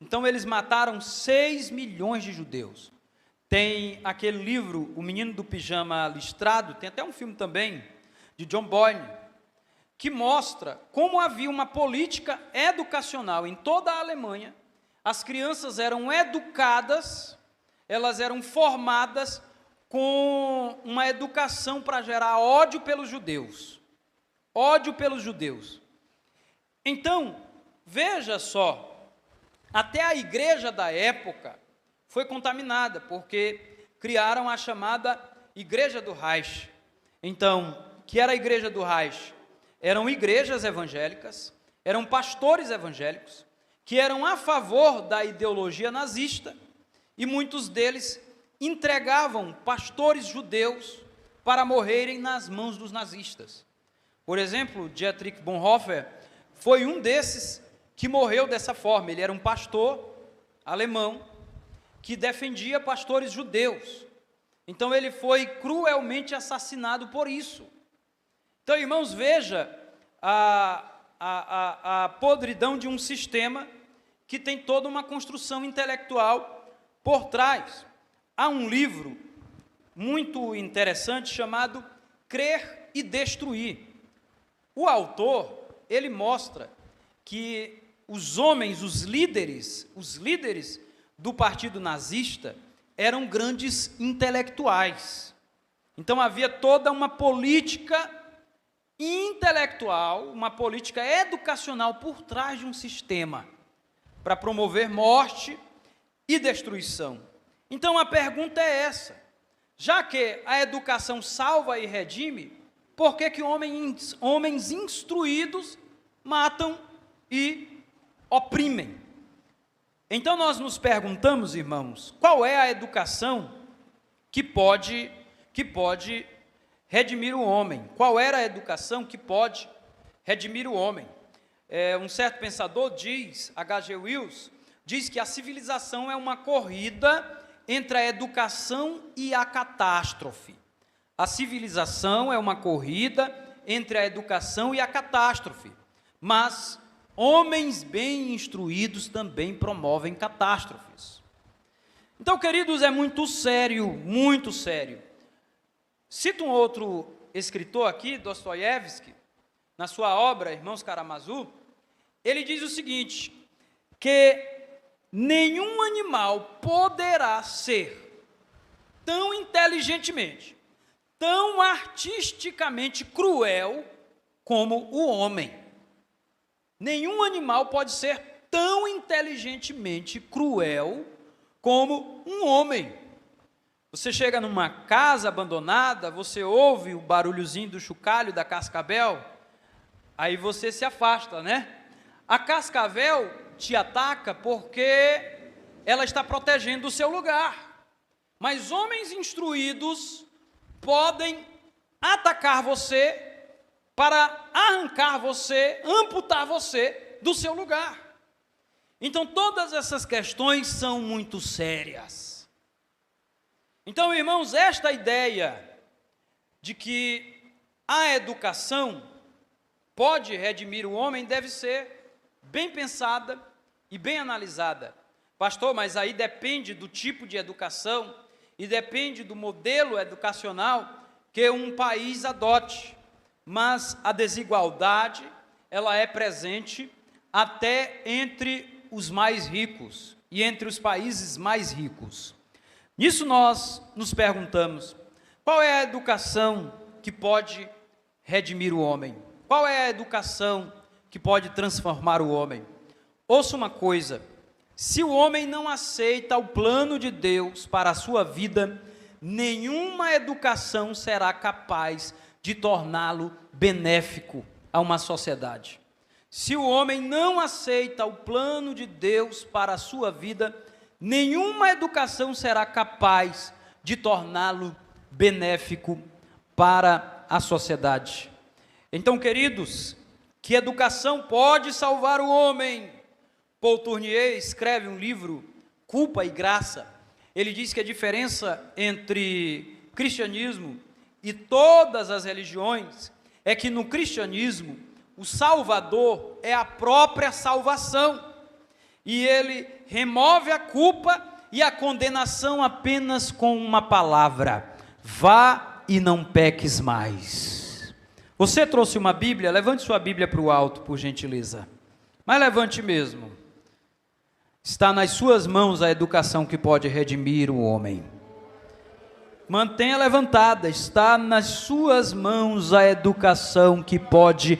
Então eles mataram 6 milhões de judeus. Tem aquele livro, O Menino do Pijama Listrado, tem até um filme também, de John Boyne, que mostra como havia uma política educacional em toda a Alemanha. As crianças eram educadas, elas eram formadas com uma educação para gerar ódio pelos judeus. Ódio pelos judeus. Então, veja só, até a igreja da época foi contaminada, porque criaram a chamada Igreja do Reich. Então, que era a Igreja do Reich? Eram igrejas evangélicas, eram pastores evangélicos, que eram a favor da ideologia nazista, e muitos deles entregavam pastores judeus para morrerem nas mãos dos nazistas. Por exemplo, Dietrich Bonhoeffer foi um desses que morreu dessa forma. Ele era um pastor alemão que defendia pastores judeus. Então ele foi cruelmente assassinado por isso. Então, irmãos, veja a podridão de um sistema que tem toda uma construção intelectual por trás. Há um livro muito interessante chamado Crer e Destruir. O autor, ele mostra que os homens, os líderes do partido nazista eram grandes intelectuais. Então havia toda uma política intelectual, uma política educacional por trás de um sistema para promover morte e destruição. Então a pergunta é essa: já que a educação salva e redime, por que homens instruídos matam e oprimem? Então nós nos perguntamos, irmãos, qual é a educação que pode redimir o homem? Qual era a educação que pode redimir o homem? Um certo pensador diz, H.G. Wells, diz que a civilização é uma corrida entre a educação e a catástrofe. A civilização é uma corrida entre a educação e a catástrofe, mas homens bem instruídos também promovem catástrofes. Então, queridos, é muito sério, muito sério. Cito um outro escritor aqui, Dostoiévski, na sua obra Irmãos Karamazov, ele diz o seguinte, que nenhum animal poderá ser tão inteligentemente, tão artisticamente cruel como o homem. Nenhum animal pode ser tão inteligentemente cruel como um homem. Você chega numa casa abandonada, você ouve o barulhozinho do chocalho da cascavel, aí você se afasta, né? A cascavel te ataca porque ela está protegendo o seu lugar. Mas homens instruídos podem atacar você para arrancar você, amputar você do seu lugar. Então, todas essas questões são muito sérias. Então, irmãos, esta ideia de que a educação pode redimir o homem deve ser bem pensada e bem analisada. Pastor, mas aí depende do tipo de educação e depende do modelo educacional que um país adote. Mas a desigualdade, ela é presente até entre os mais ricos e entre os países mais ricos. Nisso nós nos perguntamos, qual é a educação que pode redimir o homem? Qual é a educação que pode transformar o homem? Ouça uma coisa, se o homem não aceita o plano de Deus para a sua vida, nenhuma educação será capaz de torná-lo benéfico a uma sociedade. Se o homem não aceita o plano de Deus para a sua vida, nenhuma educação será capaz de torná-lo benéfico para a sociedade. Então, queridos, que educação pode salvar o homem? Paul Tournier escreve um livro, Culpa e Graça. Ele diz que a diferença entre cristianismo e todas as religiões é que no cristianismo o Salvador é a própria salvação. e ele remove a culpa e a condenação apenas com uma palavra: vá e não peques mais. Você trouxe uma Bíblia? Levante sua Bíblia para o alto, por gentileza. Mas levante mesmo. Está nas suas mãos a educação que pode redimir o homem. Mantenha levantada. Está nas suas mãos a educação que pode